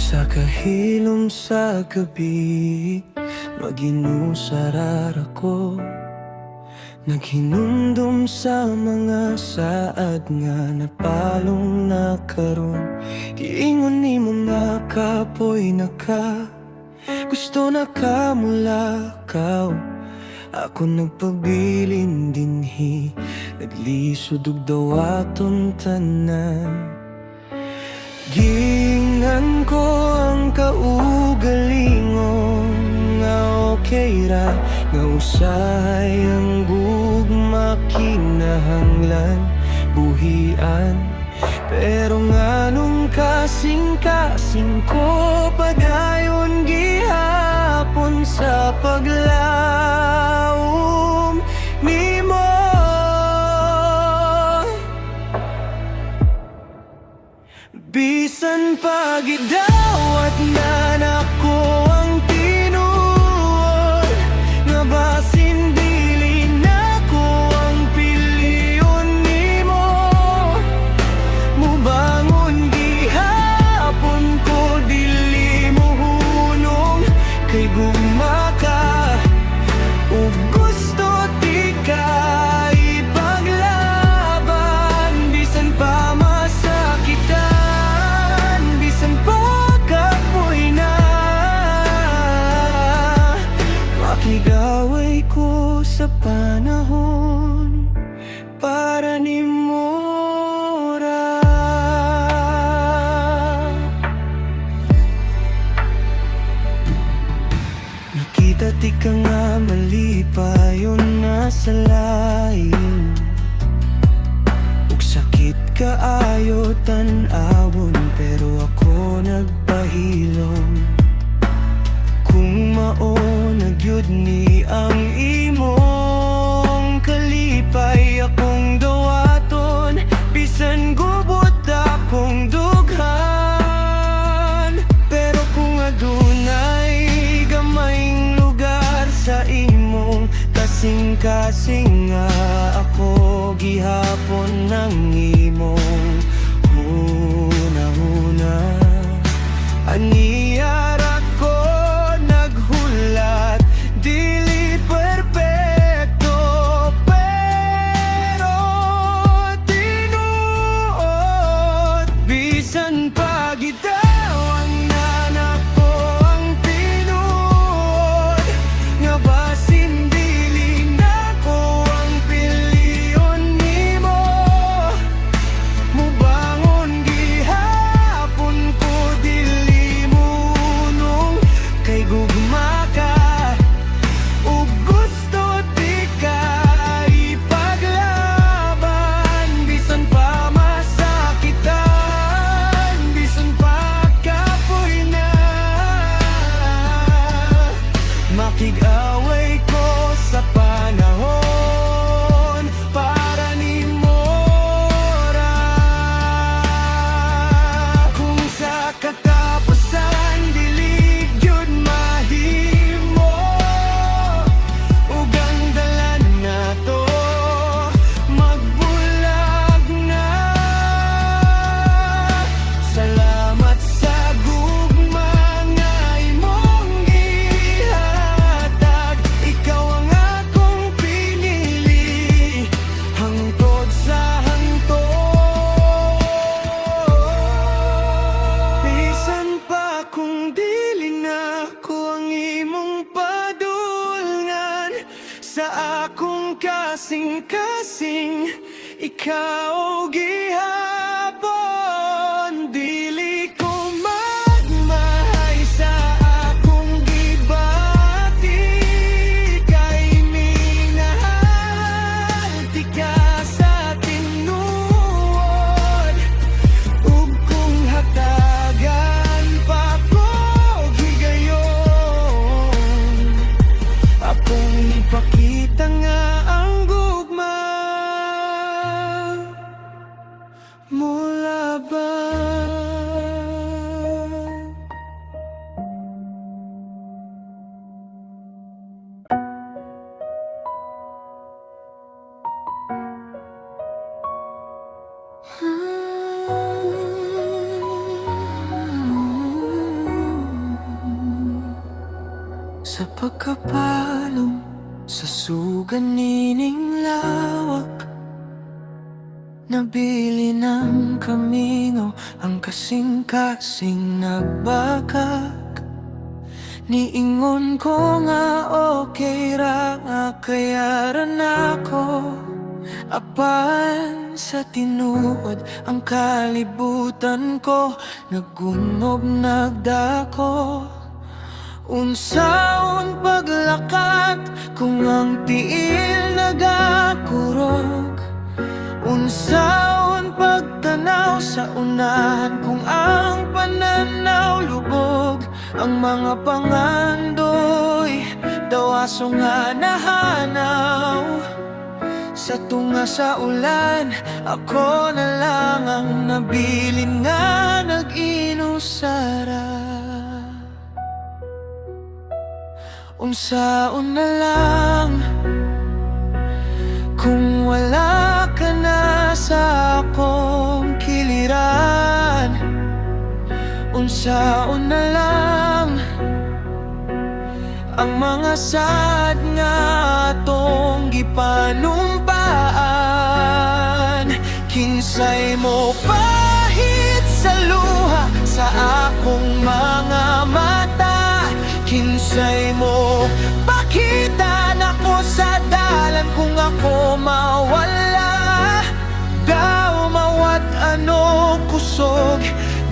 Sa kahilom sa gabi, maginusarar ako. Naghinumdum sa mga saad nga napalong na karon. Giingon ni mo nga kapoy na ka, gusto na ka mulakaw. Ako nagpabilin dinhi, naglisod og dawaton tanan. Gingan ko ang kaugalingon nga okay ra, nga usahay ang gugma kinahanglan buhian. Pero nganong kasing-kasing ko padayon gihapon sa paglaom nimo. Bisan pagidawat na nako ang tinuod, nga basin dili nako ang piliyon nimo. Mubangon gihapon ko dili mo hunong, kay gugma ka ug gusto ti ka ipaglaban. Bisan pa masakitan, makigaway ko sa panahon para ni Mora. Nakita ti ka nga malipayon na sa lain, ug sakit kaayo tan-awon, pero ako nagpahilom. Kung mao nagyud ni ang imong kalipay, akong dawaton bisan gubot akong dughan. Pero kung adunay gamayng lugar sa imong kasing-kasing nga, ako gihapon ng imong huna-huna. Aniyara ko naghulat, dili perpekto, pero tinuod. Bisan pagidawang na nako ang tinuod, nga basin dili nako ang piliyon nimo. Mubangon gihapon ko dili mo hunong, kay gugma ka ug gusto ti ka ipaglaban. Bisan pa masakitan, bisan pa kapoy na, makig-away ko sa panahon para ni Mora. Kung sa katapusan dili gyud mahimo, ug ang dalan nato magbulag na. Salamat sa gugma nga imong gihatag, ikaw ang akong pinili hangtod sa hangtod. Bisan pa kung dili na ko ang imong padulngan, sa akong kasing-kasing ikaw gihapon. Dili ko magmahay sa akong gibati, kay minahal ti ka sa tinuod. Ug kung hatagan pa ko higayon, akong ipakita nga ang gugma. Sa pagkapalong sa suganining lawak, nabili ng kamingaw ang kasing-kasing nagbakak. Niingon ko nga okay ra nga kaya ra nako apan sa tinuod ang kalibutan ko, nagunob nagdako. Unsaon paglakat kung ang tiil nagakurog? Unsaon pagtanaw sa unahan kung ang pananaw lubog? Ang mga pangandoy dawaso nga nahanaw. Sa tunga sa ulan, ako na lang ang nabilin nga nag-inusara. Unsaon na lang kung wala ka na sa akong kiliran? Unsaon na lang ang mga sad nga atong gipanumpaan? Kinsay mo pahit sa luha sa akong mga mata? Kinsay mo pakita nako sa dalan kung ako mawala? Daw mawat ano kusog,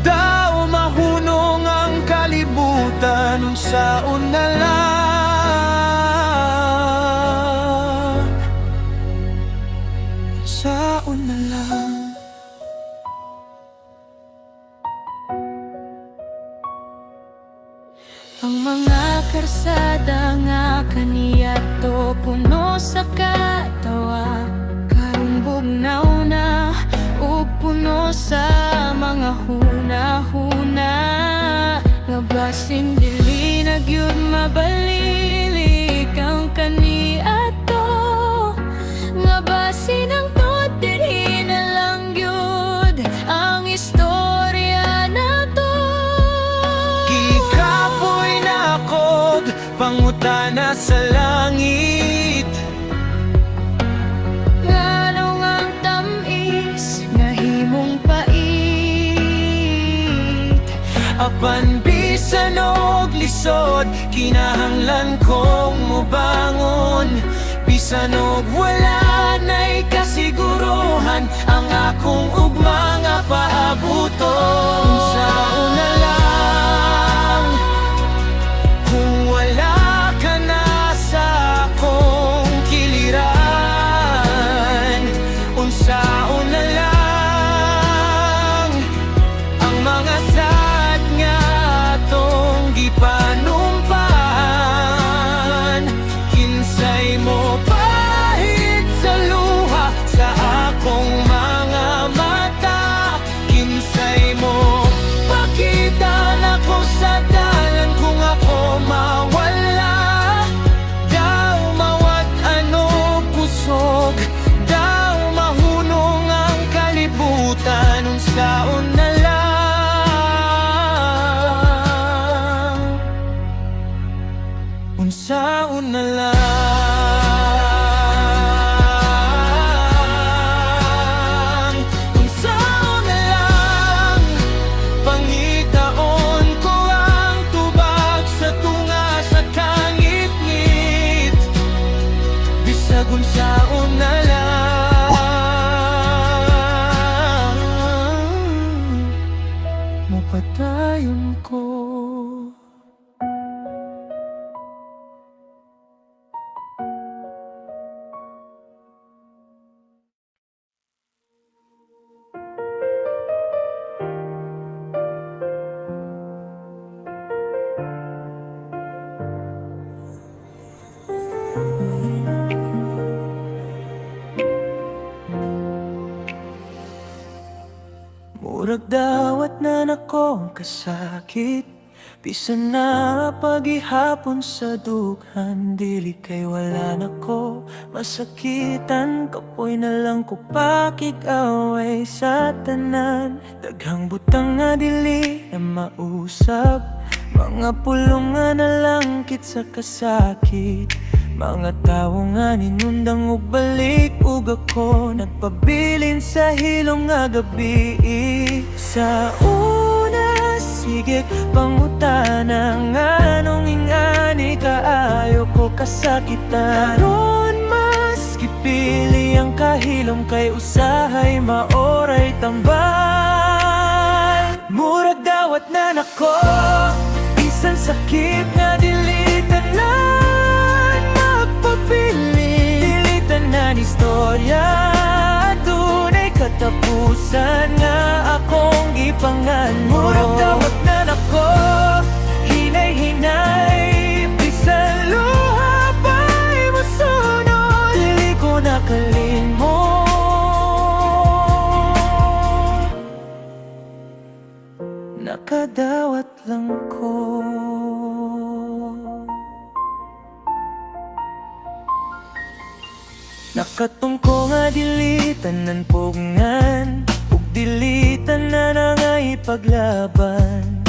daw mahunong ang kalibutan. Unsaon na lang, unsaon na lang. Ang mga karsada nga kaniadto puno sa katawa, karon bugnaw na ug puno sa mga huna-huna. Nga basin dili na gyud mabalilik ang kaniadto, nga basin ang tuod dinhi na lang gyud ang istorya nato. Gikapoy na akog pangutana sa langit, nganong ang tamis nahimong pait? Apan bisan og lisod, kinahanglan kong mobangon. Bisan og wala na'y kasiguruhan ang akong ugma nga paabuton. Unsaon na lang kung wala ka na sa akong kiliran? Unsaon na lang ang mga sad nga atong gipanumpaan? Kinsay mo pahit sa luha sa akong mga mata? Kinsay mo pakita nako sa dalan kung ako mawala? Daw mawat ano kusog, daw mahunong ang kalibutan. Unsaon na lang, unsaon na lang, unsaon na lang. Pangitaon ko ang tubag sa tunga sa kangit-ngit, bisag unsaon na lang, mupadayon ko. Murag dawat na nako kasakit, bisan na pagihapon sa dughan. Dili kay wala nako masakitan, kapoy na lang ko pakig-away sa tanan. Daghang butang nga dili na mausap, Mga pulong nga nalangkit sa kasakit, mga tao nga ninundang ug balik ug ako nagpabilin sa hilong nga gabi. Sa una, sige pangutana nga nung ingani kaayo ko kasakitan. Ron mas kipili ang kahilom kay usahay maoray tambal. Murag dawat na nako, bisan sakit nga dilitan na magpapili. Dilitan na istorya, dunay katapusan nga akong gipangan. Murag dawat na nako, hinay-hinay, bisan luha pa'y masunod. Dili ko nakalimot, nakadawat lang ko. Nakatungko nga dilitan ng pugngan, ug dilitan na nga ipaglaban.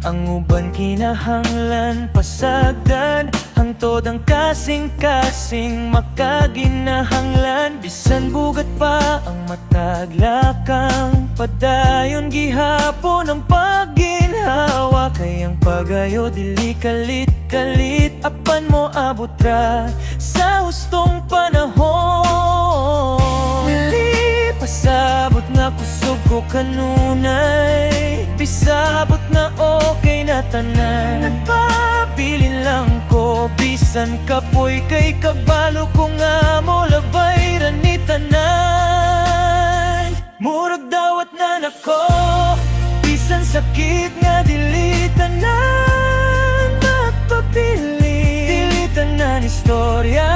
Ang uban kinahanglan pasagdan, hangtod ang kasing-kasing makaginahanglan. Bisan bugat pa ang mataglakang, padayon gihapon ang pagginhawa. Kay ang pagayo dili kalit-kalit, apan mo abot ra sa hustong panahon. Dili pasabot nga kusog ko kanunay, bisabot na okay na tanan. Nagpabilin lang ko, bisan kapoy kay kabalo ko nga mo labay ra ni tanan. Murag dawat na nako, bisan sakit nga dilitan na magpapili. Dilitan na istorya,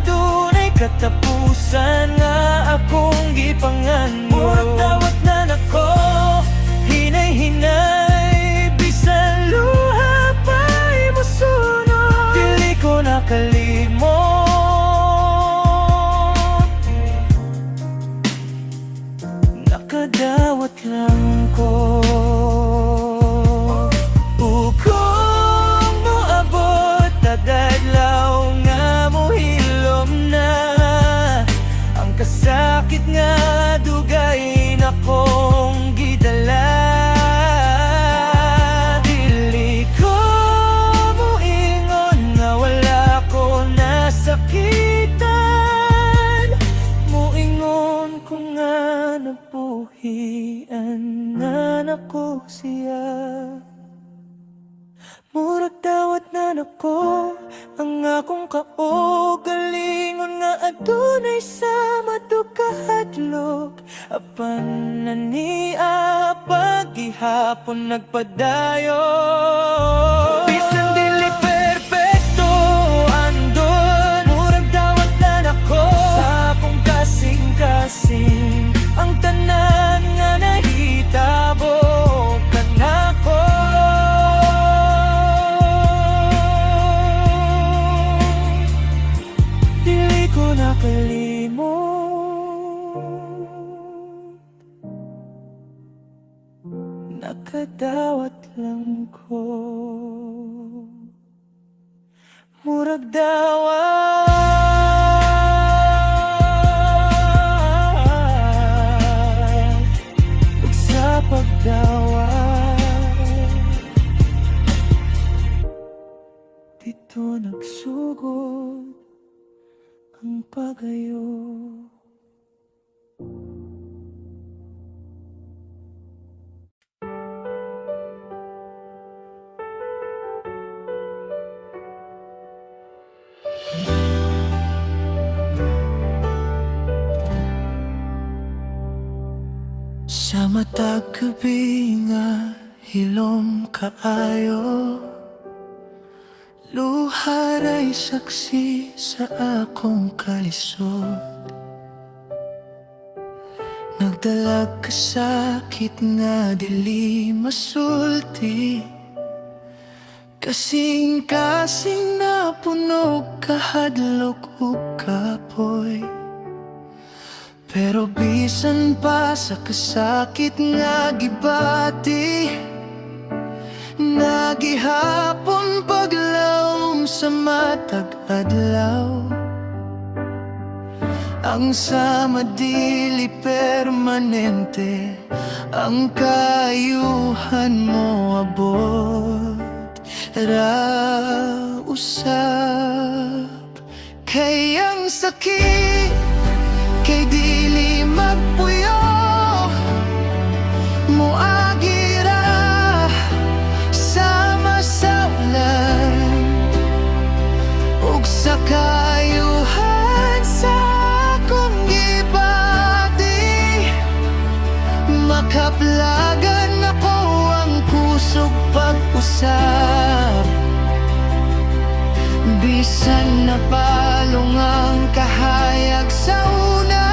dunay katapusan nga akong gipangan. Murag dawat na nako, hinay-hinay, bisan luha pa'y masunod. Dili ko nakalimot, nakadawat lang ko. Kung moabot tagadlaw nga mohilom na, ang kasakit nga dugay na kong gidala. Dili ko moingon nga wala ko nasakitan, moingon ko nga nabuhian na nako siya. Murag dawat na nako, ang akong kaugalingon nga adunay sa madugahadlok. Apan na niya paghihapon nagpadayo. Bisan dili perfecto andon, murag dawat na nako sa akong kasing-kasing. Ang tanan nga nahitabo ka nako. Dili ko nakalimot, nakadawat lang ko. Murag dawat, ug sa pagdawat dito nagsugod ang pagayo. Sa matag gabi nga hilom kaayo, luha ra'y saksi sa akong kalisod. Nagdalag kasakit nga dili masulti, kasing-kasing na punog kahadlok ug kapoy. Pero bisan pa sa kasakit nga gibati, gihapon paglaom sa matag adlaw. Ang sama dili permanente, ang kaayuhan mo abot ra usab. Kay ang sakit kay dili magpuyo, moagira sama sa ulan ug sa kaayuhan sa akong gibati. Makaplagan ako ang kusog pag-usap, bisan napalong ang kahayag sa una,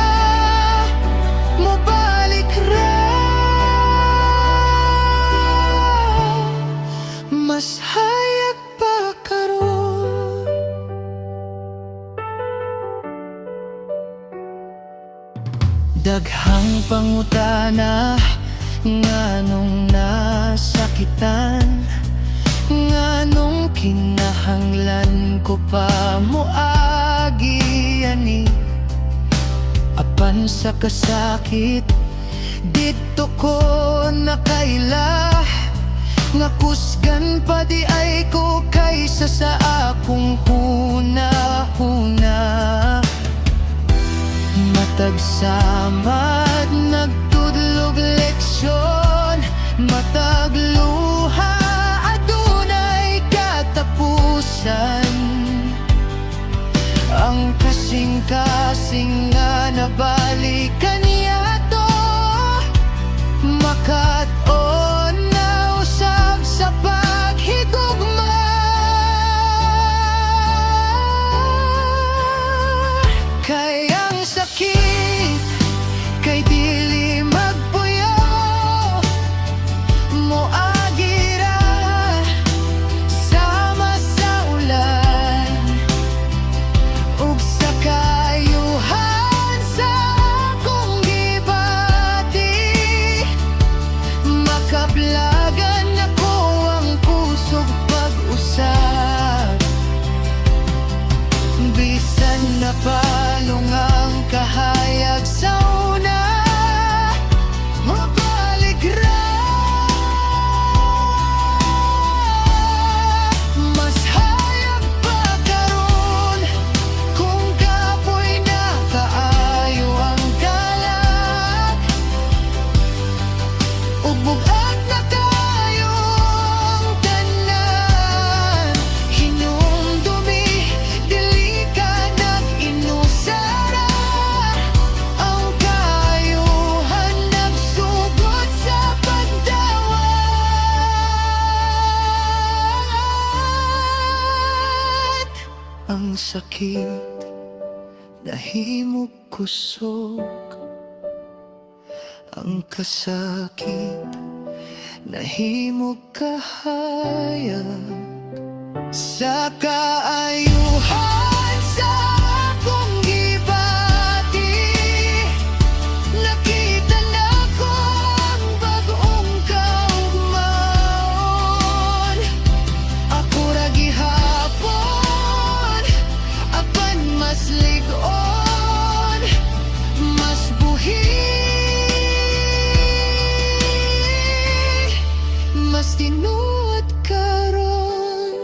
mobalik ra. Mas hayag pa karon. Daghang pangutana nganong nasakitan, nganong kinahanglan ko pa moagi ani. Apan sa kasakit dito ko nakaila, nga kusgan pa di ay ko kaysa sa akong huna-huna. Matag samad nagtudlog leksyon, matag luha adunay katapusan. Ang kasing-kasing nga nabalikan niya to, makat-on na usab sa paghigugma. Kay ang sakit kay dili magpuyo, moagira sama sa ulan ug sa kaayuhan sa akong gibati. Makaplagan ako ang kusog pag-usap, bisan napalong ang kahayag sa una, mabalik ra. Mas hayag pa karon kung kapoy na kaayo ang kalag, ug bug-at na kayo ang tanan. Hinumdumi dili ka nag-inusara, ang kaayuhan nagsugod sa pagdawat. Ang sakit nahimok kusog, ang kasakit nahimok kahayag sa kaayuhan sa akong gibati. Nakita na ko ang bagong kaugmaon, ako ra gihapon apan mas lig-on, mas buhi, mas tinuod karon.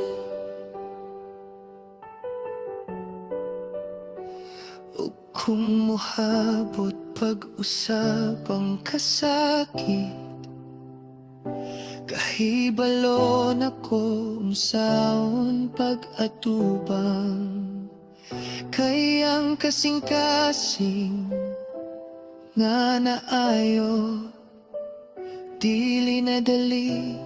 Ug kung mohabot pag-usap ang kasakit, kahibalon ako unsaon pag-atubang. Kay ang kasing-kasing nga naayo dili na dali,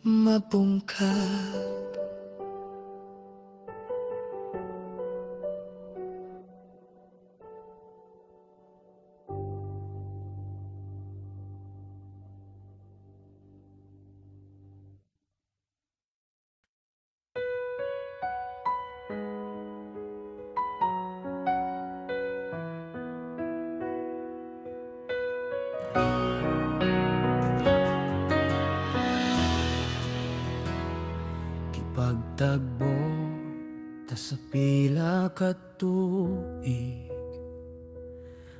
mabungkag. pagtagbo ta sa pila ka tuig,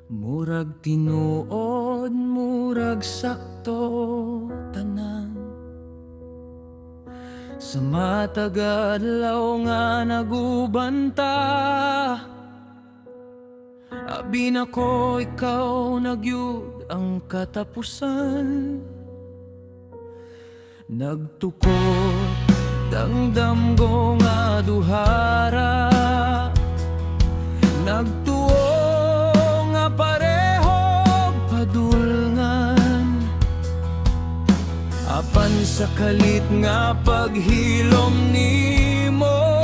murag tinuod, murag sakto tanan. Sa matag adlaw nga nagubanta, abi na ko ikaw nagyud ang katapusan. Nagtukod dangdam ko nga duhara, nagtuo nga pareho padulngan. Apan sa kalit nga paghilom nimo,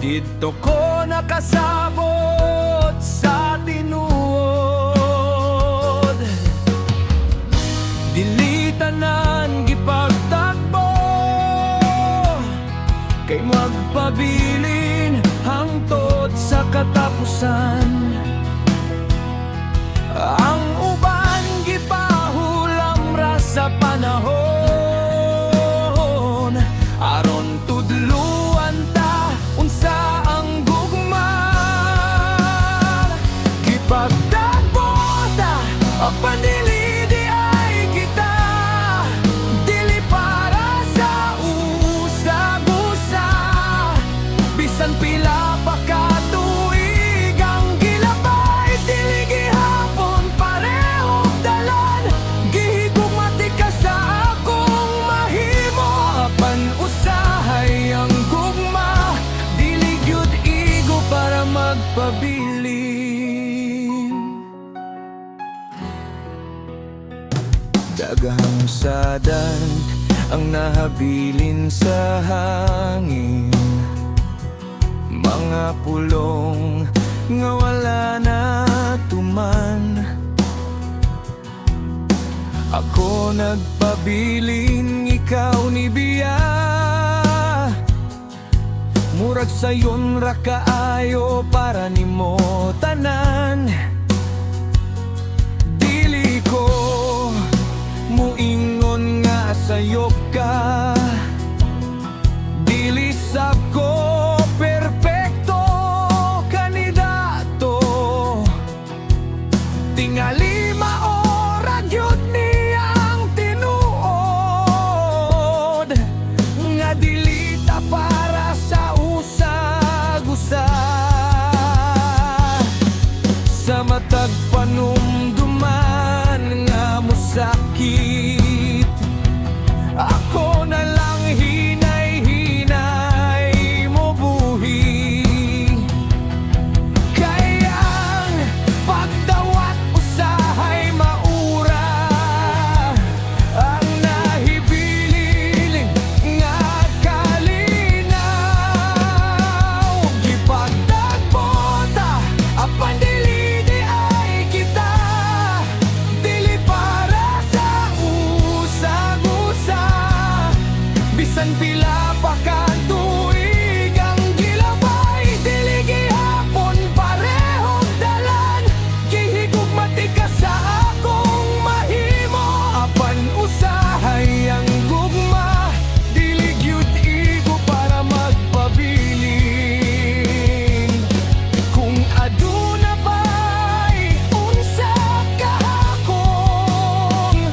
dito ko nakasabot sa tinuod. Dili tanan gipagtakbo, kay magpabilin hangtod sa katapusan. Ang uban gipahulam ra sa panahon, aron tudluan ta unsa ang gugma. Gipagtakbo ta apan dili di ay kita, dili para sa usag-usa. Bisan pila pa ka tuig ang gilabay, dili gihapon parehong dalan. Gihigugmati ka sa akong mahimo, apan usahay ang gugma, dili gyud igo para magpabilin. Daghang sadan ang nahabilin sa hangin, mga pulong nga wala na tuman. Ako nagpabilin, ikaw ni Biya, murag sayon ra kaayo para nimo tanan. Dili ko muingon nga sayop ka, dili sab ko perpekto kandidato. Tingali maora gyud niyang tinuod, nga dili ta para sa usag-usa. Sa matag panumduman nga mosakit, ako na lang hinay-hinay mo buhi. Kayang pagdawat usahay maura, ang nahibilin nga kalinaw. Gipagtagbo ta apan dili di ay kita, dili para sa usag-usa. Bisan pila pa ka tuig ang gilabay, dili gihapon parehong dalan. Gihigugmati ka sa akong mahimo, apan usahay ang gugma, dili gyud igo para magpabilin. Kung aduna pa'y unsa kahakong,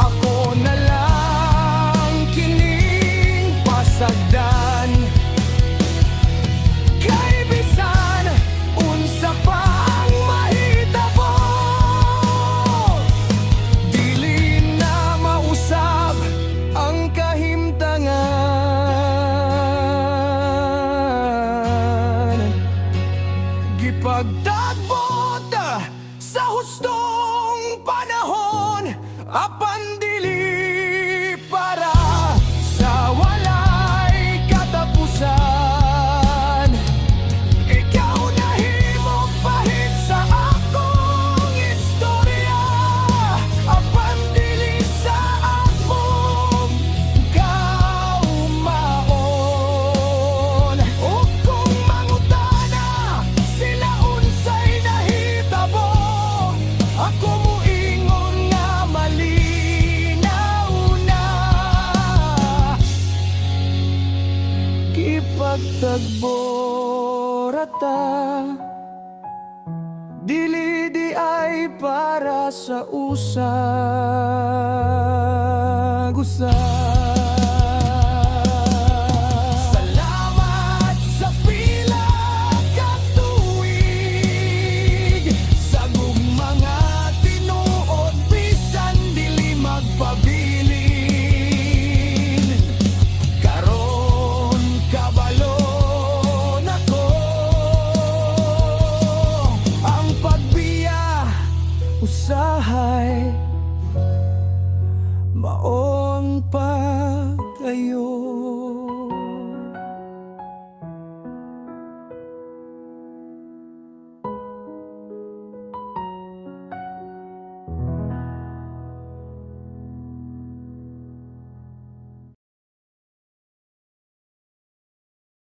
ako na lang kining pasagdan. Kay bisan unsa pa ang mahitabo, dili na mausab ang kahimtangan. Gipagtagbo ta sa hustong panahon, apan dili para sa walay katapusan. Ikaw nahimo pahit sa akong istorya, apan dili sa akong kaumaon. O kung mangutana sila unsay nahitabo, ako muingon nga mali pagborata, dili di ay para sa usag-usag. Salamat sa pila ka tuig, sa mga tinuod bisan dili magpabilin. Karon kabalon ako, ang pagbiya usahay maong pagkayo.